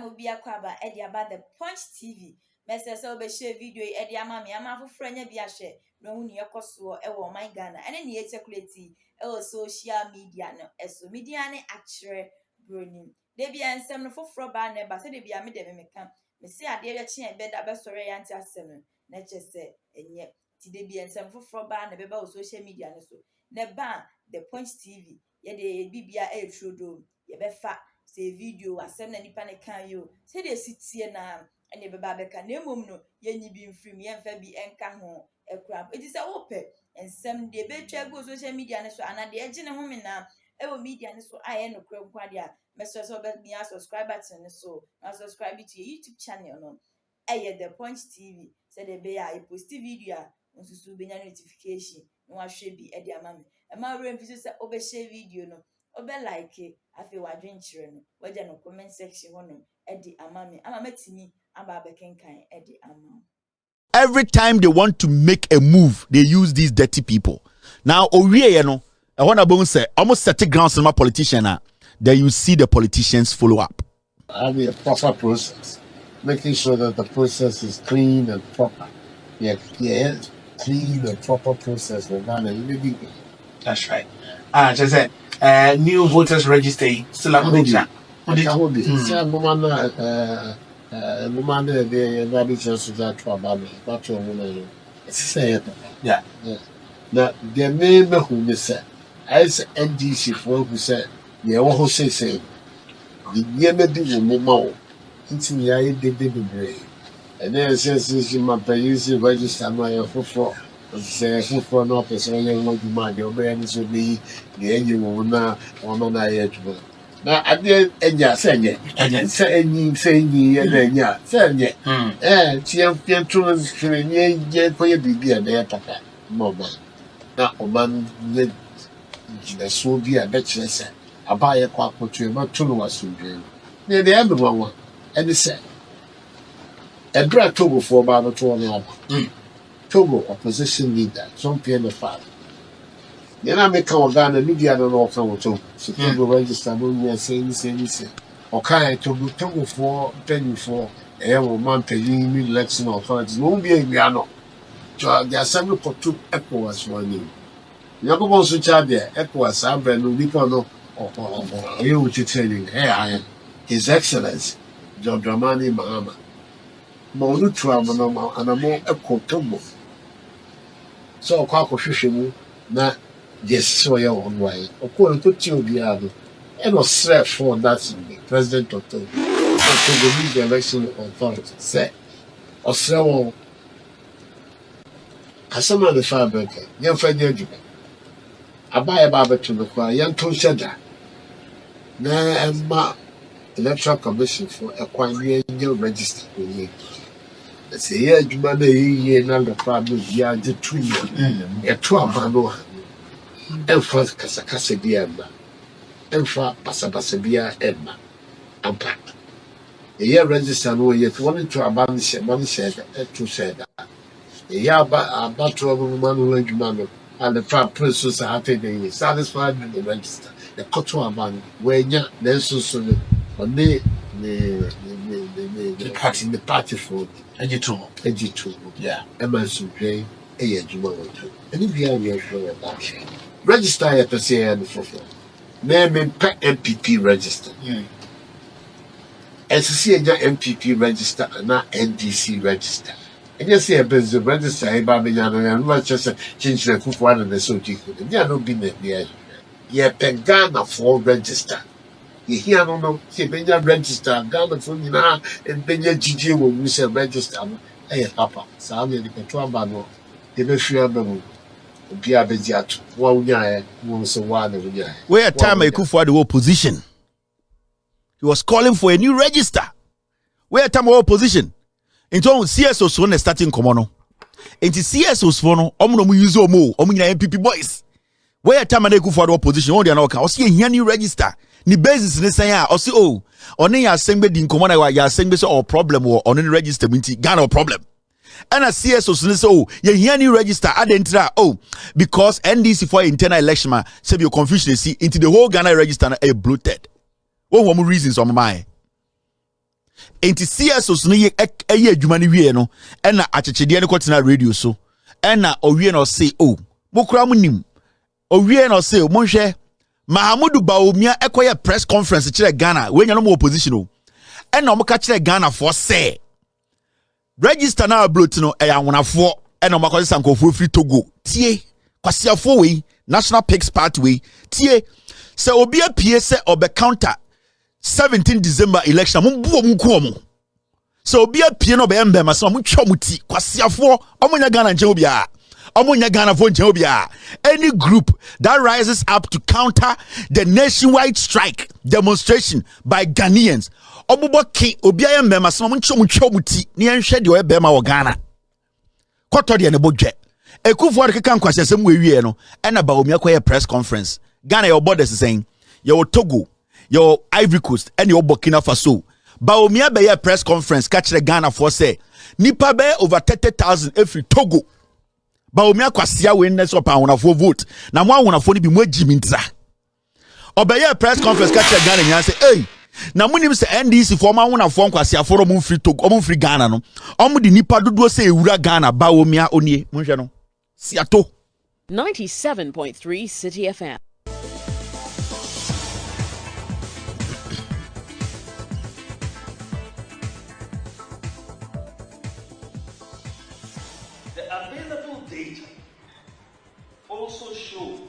obi akwaba e dia ba the Punch TV Mensah so be share video e dia ma me ama foforo nya bi ahwe no hu ne yekoso e wo man Ghana ene ne circulate e wo social media no eso media ne akere broni de bia nsem no foforo ba na ba se de bia me de me ka me se ade ya chi e be da be sore ya nti asem no na chese enye ti de bia nsem foforo ba na be ba social media no so ne ba the Punch TV ye de bibia e Tr0ublë ye be fa se video asem na nipa ne kan yo se de sitie na ene be ba be ka na emom no ye nyi bi mfrim ye mfa bi enka ho ekura it is a ope ensem de be twa go social media ne so ana de ege ne ho me na e wo media ne so aye no kura kwa de a Mensah so be me subscribe button ne so na subscribe to your YouTube channel no aye the Punch TV se de be ya e post video a onsusu be nya notification no ahwe bi e de ama me e ma wura mfi so obe share video no obe like afi wadwen kire no waje no comment section hono e de ama me ama matimi aba be kenkan e de ama. Every time they want to make a move, they use these dirty people. Now, Owie, you know, I want to say almost set grounds in my politician. Then you see the politicians follow up. Having a proper process, making sure that the process is clean and proper. Yeah, clean and proper process. That's right. Just said, new voters register. Still a good job. Yeah. Now, the main who said, as NDC for who said, yeah, what who say, the Yemen did more into the eye did the brain. And then says, you might be using register my for say, for an office, or young one to mind your brands would be the engine woman, woman I had to. Now, I did, and ya say, and saying, yeah, saying, yeah, and she have been true and for your baby and their papa, mama. Now, a man lived the Soviet, I bet you said, I buy a quack or two, but two was to do. Near the other one, and they said, a drag Togo for about a 12 Togo, opposition leader, some piano father. Then I make our Ghana media and all from Togo. So Togo register when we are saying, okay, Togo for penny for a man paying me election authorities. Won't be a piano. So there are several for two echoes one name. You're going to charge there, echoes, I'm brand new Nipa no, or you training. Hey, I am His Excellency, John Dramani Mahama. Manu Tr0ublë and a more echo Togo. So, Quack fishing, not. Yes, so your own way. Of course, put you the other. And was straight for that president of Togo. The election authority said, or so as some of the fabric, young friend, I buy a barber to the choir, young to Shedda. Now, and electoral commission for acquiring your register with me. I say, yeah, you might be another problem. Yeah, the 2 years, a 12 Emfa kasakasa bia emma emfa basabasa bia emma ampa ye register no ye want to abandon man said to said ye aba Tr0ublë manu adwuma no and the process happen dey satisfied with the register the cultural man we nya nenso so no one the party for ejitu yeah emma so dwen e adwuma wo any bia we show that register your person and for name MPP register. SC MPP register and not NDC register. And you see a business register, a Babylon and Rochester change the foot one and the so you could. You are not been there. You Ghana for register. You hear no, see Benya register, Ghana for you now, and Benya GG will we say register. Hey, Papa, so I'm the control bano. They be sure where a time I could for the opposition. He was calling for a new register. Where time opposition. Into CSO so starting common. Into CSO's phone, use MPP boys. Where time I could for the opposition, they are not or see a new register. Ni basis in say or see on a assembly in common ya assembly or problem or on any register Ghana problem. And a CSO so you hear new register adentra because NDC for internal election man say you confusion see into the whole Ghana register bloated. What reasons on my enti CSOs no ye adwuma no wie no na akyekyedeɛ no kɔtena radio so na owie no say oh mokura munim owie no say monhwɛ Mahamudu Bawumia ekoye press conference kyerɛ Ghana we nya no opposition o na omoka kyerɛ Ghana for say register na bloat no anwonafo na omakɔ sankofo free Togo tie kwasiafo we National Pigs Party we tie se obi apie se obe counter 17 December election mumbu omunku omo se obi apie no be embema se omutwa omuti kwasiafo omunya Ghana nche obi a omunya Ghana fo nche obi a any group that rises up to counter the nationwide strike demonstration by Ghanaians obuboki obi aye embema se omutwa omuti ne enhwe de obema wo Ghana koto de ne bodwe Ekufuor keka nkwasesem we wie no na Bawumia koye press conference Ghana your borders saying your Togo your Ivory Coast and your Burkina Faso Bawumia be your press conference catch the Ghana for say Nipa be over 30,000 every Togo Bawumia kwasia we nnes op awonafo vote na mo awonafo ni bi mo agimintra obeye press conference catch the Ghana nya say hey na munim se NDC for ma awonafo kwasia for mo free Togo mo free Ghana no omo di nipa dodo say ewura Ghana Bawumia onie mo hwe no Siato 97.3 City FM. The available data also shows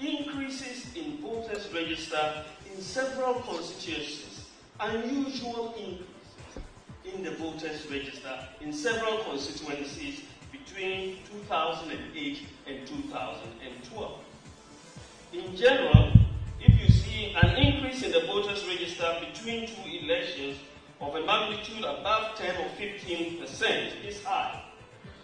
increases in voters register in several constituencies, unusual increase in the voters register in several constituencies between 2008 and 2012. In general, if you see an increase in the voters register between two elections of a magnitude above 10 or 15% is high.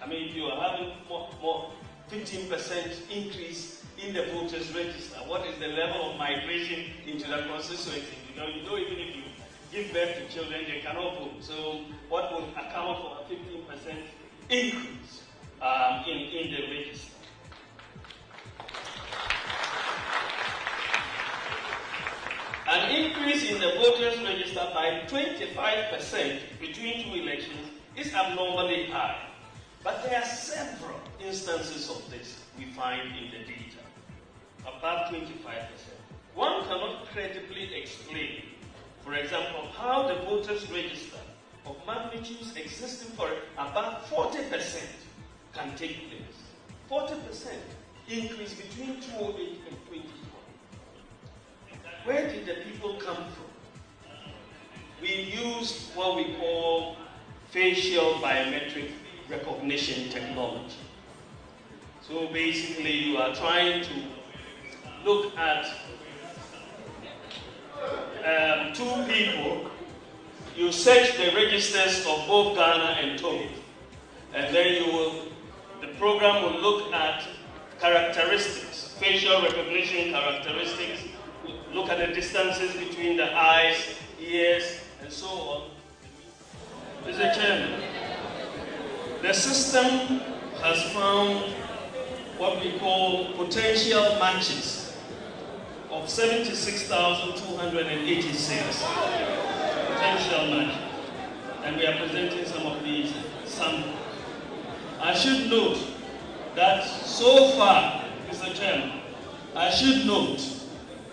I mean, if you are having more 15% increase in the voters register, what is the level of migration into the constituency? You know even if you give birth to children, they cannot vote. So what would account for a 15% increase in the register? An increase in the voters register by 25% between two elections is abnormally high. But there are several instances of this we find in the data, above 25%. One cannot credibly explain, for example, how the voters register of magnitudes existing for about 40% can take place. 40% increase between 2008 and 2012. Where did the people come from? We used what we call facial biometric recognition technology. So basically you are trying to look at two people, you search the registers of both Ghana and Togo, and then the program will look at characteristics, facial recognition characteristics, look at the distances between the eyes, ears, and so on. Mr. Chairman, the system has found what we call potential matches of 76,286 potential matches. And we are presenting some of these samples. I should note that so far, Mr. Chairman, I should note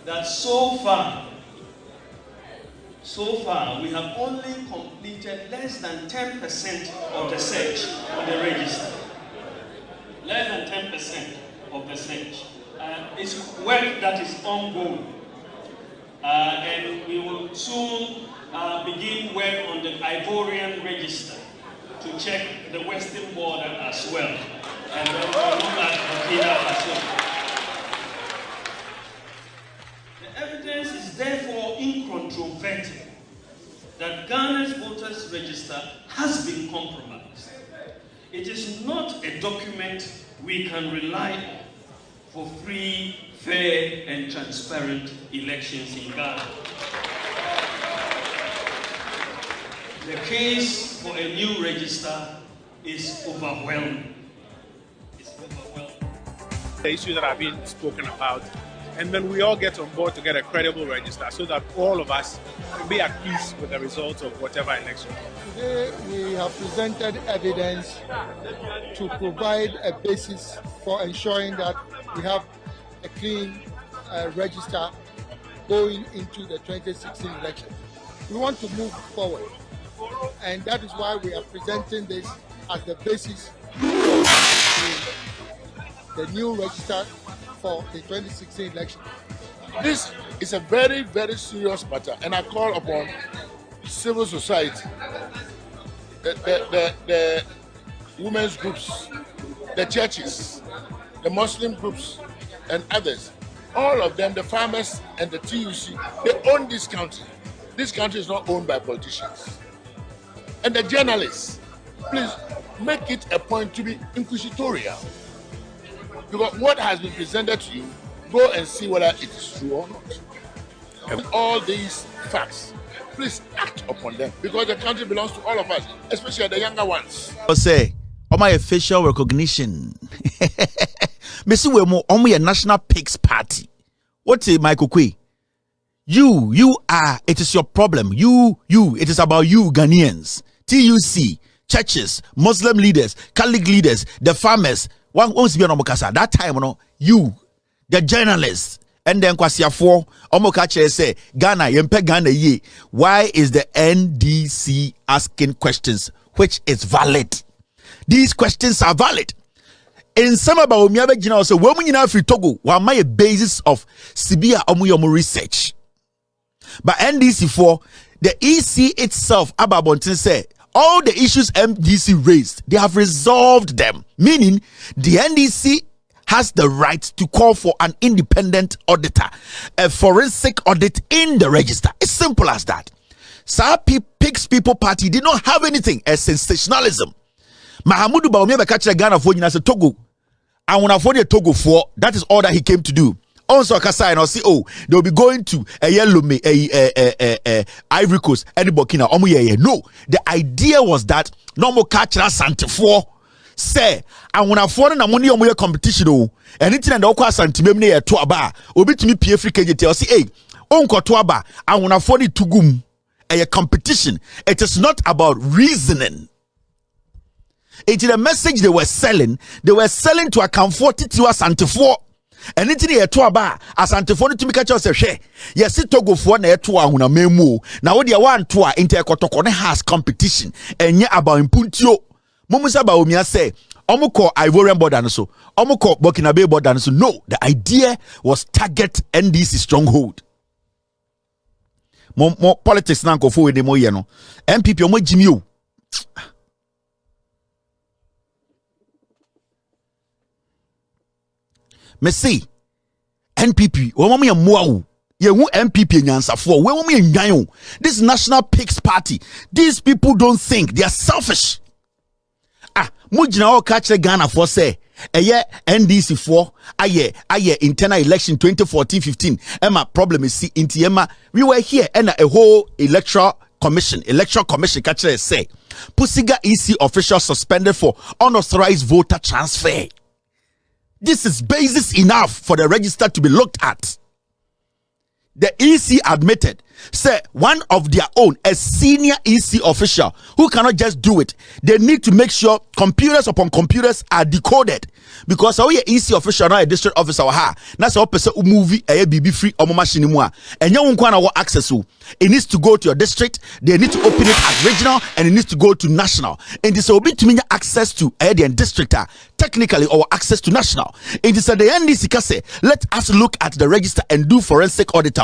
that so far we have only completed less than 10% of the search on the register. Less than 10% of the search. It's work that is ongoing. And we will soon begin work on the Ivorian register to check the western border as well. And then we'll look at Burkina Faso. The evidence is therefore incontrovertible that Ghana's voters register has been compromised. It is not a document we can rely on for free, fair, and transparent elections in Ghana. The case for a new register is overwhelming. The issues that are being spoken about, and then we all get on board to get a credible register so that all of us can be at peace with the results of whatever election. Today we have presented evidence to provide a basis for ensuring that we have a clean register going into the 2016 election. We want to move forward, and that is why we are presenting this as the basis for the new register for the 2016 election. This is a very, very serious matter, and I call upon civil society, the women's groups, the churches, the Muslim groups, and others. All of them, the farmers and the TUC, they own this country. This country is not owned by politicians. And the journalists, please make it a point to be inquisitorial. Because what has been presented to you, go and see whether it is true or not. And all these facts, please act upon them, because the country belongs to all of us, especially the younger ones. I say, on my official recognition, Messi we mo on my National Pigs Party. What's it, Michael Kwe? You are, it is your problem. You, it is about you, Ghanaians. TUC, churches, Muslim leaders, Catholic leaders, the farmers. One wants to be on Omokasa. That time, you, the journalists, and then Kwasiafo, Omokache say, Ghana, Yempe Ghana ye. Why is the NDC asking questions which is valid? These questions are valid. In some about Umiabe Gina, so when we free Togo, one my basis of Sibia Omuyomu research. But NDC for the EC itself, Ababontin say, all the issues NDC raised, they have resolved them. Meaning, the NDC has the right to call for an independent auditor, a forensic audit in the register. It's simple as that. Pigs People Party did not have anything as sensationalism. Mahamudu Bawumia Bekachira Ghana for you as a Togo. I want to afford a Togo for that is all that he came to do. Also, Kasai and I'll say, oh, they'll be going to a yellow Ivory Coast and Burkina. No, the idea was that no more catcher Santifo say, I want to afford a money on competition. Oh, anything and Okwa Santimene to Aba, Obi to me PFK. I'll say, hey, Unko to Aba, I want to afford it to Gum a competition. It is not about reasoning. It is a message they were selling. They were selling to account for Titiwa Santifo. And it's here to aba as Antiphone to me catch us a share. Yes, it to go for na to a huna memo. Now what you want to a intercotocone has competition and yet about impuntio. Momusa ba umia say, Omuko Ivorian border so, Omuko Burkina Bay border so. No, the idea was target NDC stronghold. More politics now go forward the more yeno. MPP omo Jimmy. Messi NPP we ya muawu ye hu MPP nyansafo we nyan. This National Pigs Party, these people don't think, they are selfish. Mujina o catch Ghana for say eye NDC for aye internal election 2014-15 Emma problem is see inti Emma we were here and a whole electoral commission catch say Pusiga EC official suspended for unauthorized voter transfer. This is basis enough for the register to be looked at. The EC admitted, say one of their own, a senior EC official who cannot just do it. They need to make sure computers upon computers are decoded. Because our EC official now a district officer that's how person movie a BB free or machine and you won't access to. It needs to go to your district, they need to open it as regional, and it needs to go to national. And this will be to mean access to a district technically or access to national. It is at the NDC say, let us look at the register and do forensic auditor.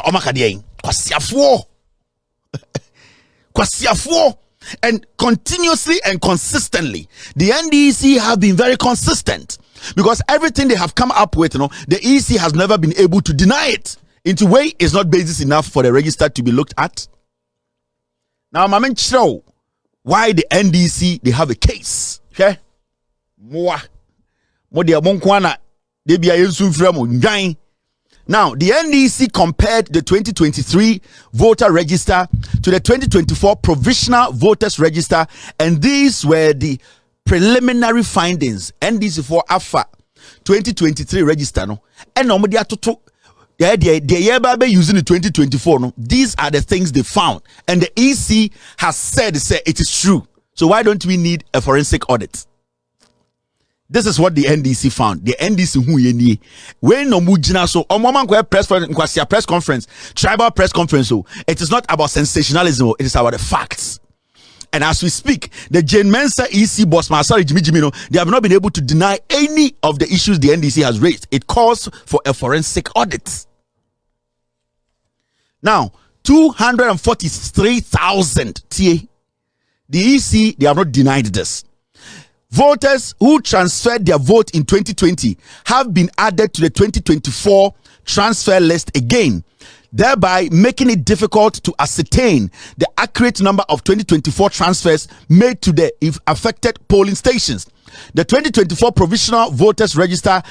And continuously and consistently, the NDC have been very consistent because everything they have come up with, the EC has never been able to deny it. Into way is not basis enough for the register to be looked at. Now, Mamen Chiro, why the NDC they have a case? Okay, now, the NDC compared the 2023 voter register to the 2024 provisional voters register, and these were the preliminary findings. NDC for AFA 2023 register, no, and nobody had to the year by using in 2024. No, these are the things they found, and the EC has said it is true. So why don't we need a forensic audit? This is what the NDC found. The NDC who ye when no mujina so press conference, tribal press conference. So it is not about sensationalism. It is about the facts. And as we speak, the Jane Mensah EC boss, Jimmy Jimino, they have not been able to deny any of the issues the NDC has raised. It calls for a forensic audit. Now, 243,000 TA. The EC, they have not denied this. Voters who transferred their vote in 2020 have been added to the 2024 transfer list again, thereby making it difficult to ascertain the accurate number of 2024 transfers made to the affected polling stations. The 2024 provisional voters register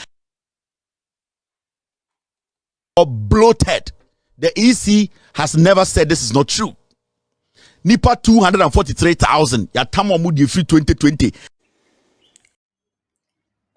are bloated. The EC has never said this is not true. Nipa 243,000. Yatamo mudi free 2020.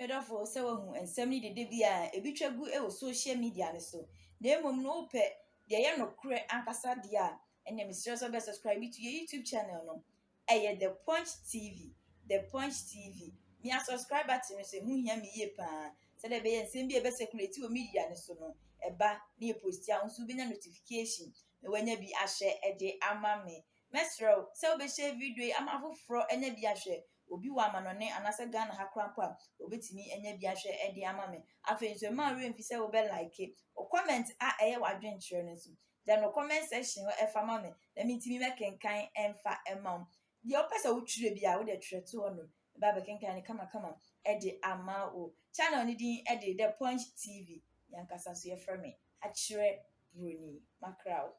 Therefore, so and semi the debia a bit gu social media so. They no pet the no cre ankasa dia and the mistress of subscribe to your YouTube channel no. The Punch TV, the Punch TV. Me a subscriber to me say who hear me ye pa. Say the be and send be a best security media so no. Eba near post ya unsu be notification. Me when you be a share a day ama me. Mestro, so be share video ama fro enya bi a share. Obi wa manone anase Ghana ha krampa obetimi enya bi ahwe e de ama me afen so ma we mfi se wo be like o comment a eye wadwen kire no so then no comment section e fa ma me let me timi me kenkan emfa emam de o pesa wo twire bi a wo de twire to no ba be kenkan ni kama e de ama o channel ni din e de the Punch TV yankasa so ye frame a kire broni makraw